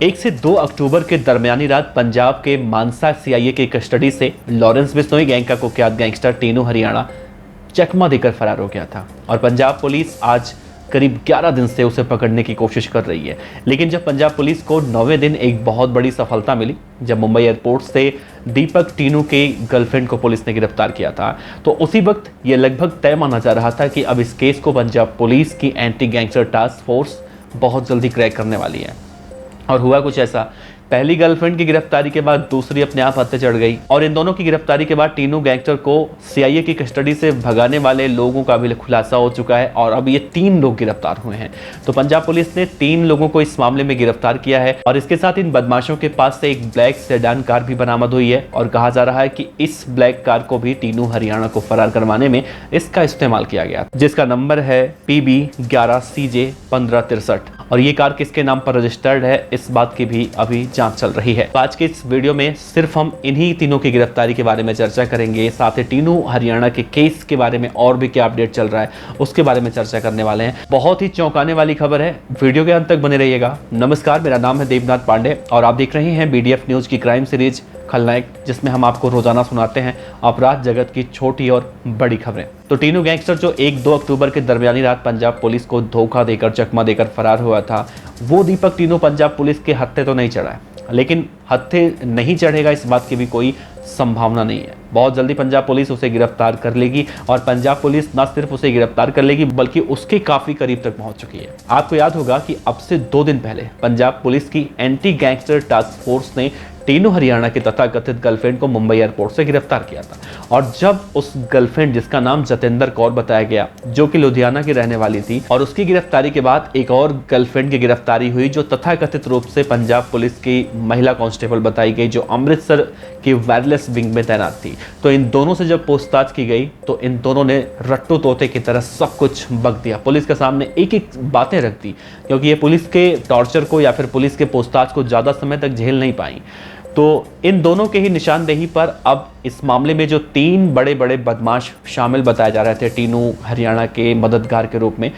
1 से 2 अक्टूबर के दरमियानी रात पंजाब के मानसा सीआईए की कस्टडी से लॉरेंस बिश्नोई गैंग का कुख्यात गैंगस्टर टीनू हरियाणा चकमा देकर फरार हो गया था और पंजाब पुलिस आज करीब 11 दिन से उसे पकड़ने की कोशिश कर रही है। लेकिन जब पंजाब पुलिस को 9वें दिन एक बहुत बड़ी सफलता मिली, जब मुंबई एयरपोर्ट से दीपक टीनू के गर्लफ्रेंड को पुलिस ने गिरफ्तार किया था, तो उसी वक्त ये लगभग तय माना जा रहा था कि अब इस केस को पंजाब पुलिस की एंटी गैंगस्टर टास्क फोर्स बहुत जल्दी क्रैक करने वाली है। और हुआ कुछ ऐसा, पहली गर्लफ्रेंड की गिरफ्तारी के बाद दूसरी अपने आप हत्या चढ़ गई और इन दोनों की गिरफ्तारी के बाद टीनू गैंगस्टर को सीआईए की कस्टडी से भगाने वाले लोगों का भी खुलासा हो चुका है और अब ये 3 लोग गिरफ्तार हुए हैं। तो पंजाब पुलिस ने 3 लोगों को इस मामले में गिरफ्तार किया है और इसके साथ इन बदमाशों के पास से एक ब्लैक सेडान कार भी बरामद हुई है और कहा जा रहा है कि इस ब्लैक कार को भी टीनू हरियाणा को फरार करवाने में इसका इस्तेमाल किया गया, जिसका नंबर है PB11CJ1563 और ये कार किसके नाम पर रजिस्टर्ड है, इस बात की भी अभी जांच चल रही है। तो आज के इस वीडियो में सिर्फ हम इन्हीं तीनों की गिरफ्तारी के बारे में चर्चा करेंगे, साथ ही टीनू हरियाणा के केस के बारे में और भी क्या अपडेट चल रहा है उसके बारे में चर्चा करने वाले हैं। बहुत ही चौंकाने वाली खबर है, वीडियो के अंत तक बने रहिएगा। नमस्कार, मेरा नाम है देवनाथ पांडे और आप देख रहे हैं BDF न्यूज की क्राइम सीरीज खलनायक, जिसमें हम आपको रोजाना सुनाते हैं अपराध जगत की छोटी और बड़ी खबरें। तो टीनू गैंगस्टर जो 1-2 अक्टूबर के दरमियानी रात पंजाब पुलिस को धोखा देकर चकमा देकर फरार हुआ था, वो दीपक टीनू पंजाब पुलिस के हत्थे तो नहीं चढ़ा है, लेकिन हत्थे नहीं चढ़ेगा इस बात की भी कोई संभावना नहीं है। बहुत जल्दी पंजाब पुलिस उसे गिरफ्तार कर लेगी और पंजाब पुलिस न सिर्फ उसे गिरफ्तार कर लेगी बल्कि उसके काफी करीब तक पहुंच चुकी है। आपको याद होगा कि अब से 2 दिन पहले पंजाब पुलिस की एंटी गैंगस्टर टास्क फोर्स ने टीनू हरियाणा की तथाकथित गर्लफ्रेंड को मुंबई एयरपोर्ट से गिरफ्तार किया था और जब उस गर्लफ्रेंड, जिसका नाम जतेंद्र कौर बताया गया, जो कि लुधियाना की रहने वाली थी, और उसकी गिरफ्तारी के बाद एक और गर्लफ्रेंड की गिरफ्तारी हुई जो तथाकथित रूप से पंजाब पुलिस की महिला कांस्टेबल बताई गई, जो अमृतसर की वायरलेस विंग में तैनात थी। तो इन दोनों से जब पूछताछ की गई तो इन दोनों ने रट्टू तोते की तरह सब कुछ बक दिया, पुलिस के सामने एक एक बातें रख दी, क्योंकि ये पुलिस के टॉर्चर को या फिर पुलिस के पूछताछ को ज्यादा समय तक झेल नहीं पाई। तो इन दोनों के ही निशानदेही पर अब इस मामले में जो 3 बड़े बड़े बदमाश शामिल बताए जा रहे थे टीनू हरियाणा के मददगार के रूप में,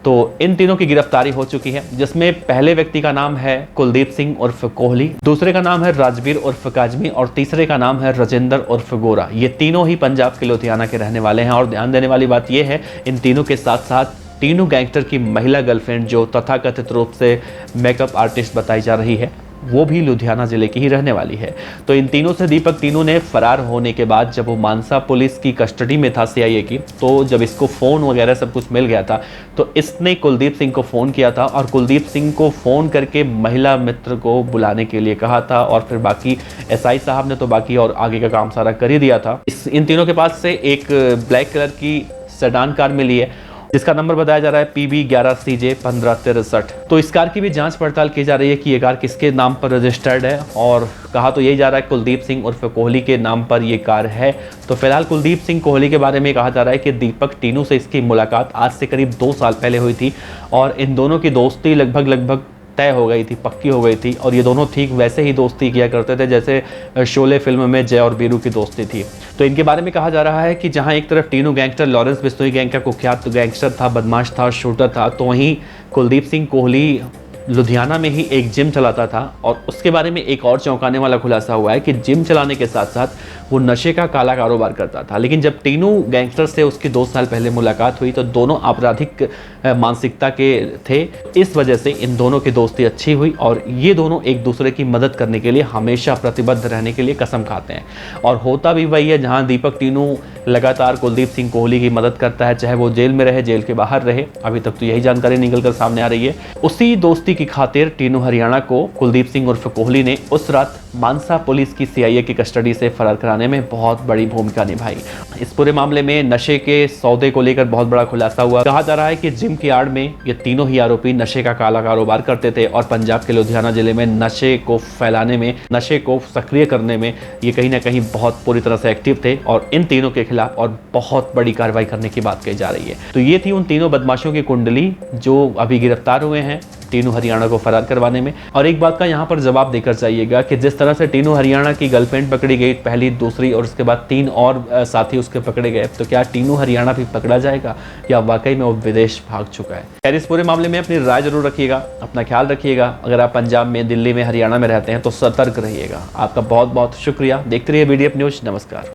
तो इन तीनों की गिरफ्तारी हो चुकी है, जिसमें पहले व्यक्ति का नाम है कुलदीप सिंह उर्फ कोहली, दूसरे का नाम है राजवीर उर्फ काजमी और तीसरे का नाम है राजेंद्र उर्फ गोरा। ये तीनों ही पंजाब के लुधियाना के रहने वाले हैं और ध्यान देने वाली बात यह है, इन तीनों के साथ साथ टीनू गैंगस्टर की महिला गर्लफ्रेंड जो तथाकथित रूप से मेकअप आर्टिस्ट बताई जा रही है, वो भी लुधियाना जिले की ही रहने वाली है। तो इन तीनों से दीपक टीनू ने फरार होने के बाद जब वो मानसा पुलिस की कस्टडी में था सीआईए की, तो जब इसको फ़ोन वगैरह सब कुछ मिल गया था तो इसने कुलदीप सिंह को फ़ोन किया था और कुलदीप सिंह को फ़ोन करके महिला मित्र को बुलाने के लिए कहा था और फिर बाकी एसआई साहब ने तो बाकी और आगे का काम सारा कर ही दिया था। इन तीनों के पास से एक ब्लैक कलर की सेडान कार मिली है जिसका नंबर बताया जा रहा है PB11CJ1563। तो इस कार की भी जांच पड़ताल की जा रही है कि ये कार किसके नाम पर रजिस्टर्ड है और कहा तो यही जा रहा है कुलदीप सिंह उर्फ कोहली के नाम पर ये कार है। तो फिलहाल कुलदीप सिंह कोहली के बारे में कहा जा रहा है कि दीपक टीनू से इसकी मुलाकात आज से करीब 2 साल पहले हुई थी और इन दोनों की दोस्ती लगभग तय हो गई थी, पक्की हो गई थी और ये दोनों ठीक वैसे ही दोस्ती किया करते थे जैसे शोले फिल्म में जय और बीरू की दोस्ती थी। तो इनके बारे में कहा जा रहा है कि जहां एक तरफ Tinu gangster Lawrence Bishnoi gang का कुख्यात गैंगस्टर था, बदमाश था, शूटर था, तो वहीं कुलदीप सिंह कोहली लुधियाना में ही एक जिम चलाता था और उसके बारे में एक और चौंकाने वाला खुलासा हुआ है कि जिम चलाने के साथ साथ वो नशे का काला कारोबार करता था। लेकिन जब टीनू गैंगस्टर से उसकी 2 साल पहले मुलाकात हुई तो दोनों आपराधिक मानसिकता के थे, इस वजह से इन दोनों की दोस्ती अच्छी हुई और ये दोनों एक दूसरे की मदद करने के लिए हमेशा प्रतिबद्ध रहने के लिए कसम खाते हैं। और होता भी वही है, जहाँ दीपक टीनू लगातार कुलदीप सिंह कोहली की मदद करता है, चाहे वो जेल में रहे, जेल के बाहर रहे, अभी तक तो यही जानकारी निकल कर सामने आ रही है। उसी दोस्ती की खातिर टीनू हरियाणा को कुलदीप सिंह उर्फ कोहली ने उस रात मानसा पुलिस की सीआईए की कस्टडी से फरार कराने में बहुत बड़ी भूमिका निभाई। इस पूरे मामले में नशे के सौदे को लेकर बहुत बड़ा खुलासा हुआ। कहा जा रहा है कि जिम की आड़ में ये तीनों ही आरोपी नशे का काला कारोबार करते थे और पंजाब के लुधियाना जिले में नशे को फैलाने में, नशे को सक्रिय करने में ये कहीं ना कहीं बहुत पूरी तरह से एक्टिव थे और इन तीनों के खिलाफ और बहुत बड़ी कार्रवाई करने की बात कही जा रही है। तो ये थी उन तीनों बदमाशों की कुंडली जो अभी गिरफ्तार हुए हैं टीनू हरियाणा को फरार करवाने में। और एक बात का यहाँ पर जवाब देकर जाइएगा कि जिस तरह से टीनू हरियाणा की गर्लफ्रेंड पकड़ी गई, पहली, दूसरी और उसके बाद 3 और साथी उसके पकड़े गए, तो क्या टीनू हरियाणा भी पकड़ा जाएगा या वाकई में वो विदेश भाग चुका है? खैर, इस पूरे मामले में अपनी राय जरूर रखिएगा, अपना ख्याल रखिएगा। अगर आप पंजाब में, दिल्ली में, हरियाणा में रहते हैं तो सतर्क रहिएगा। आपका बहुत बहुत शुक्रिया। देखते रहिए VDF न्यूज़। नमस्कार।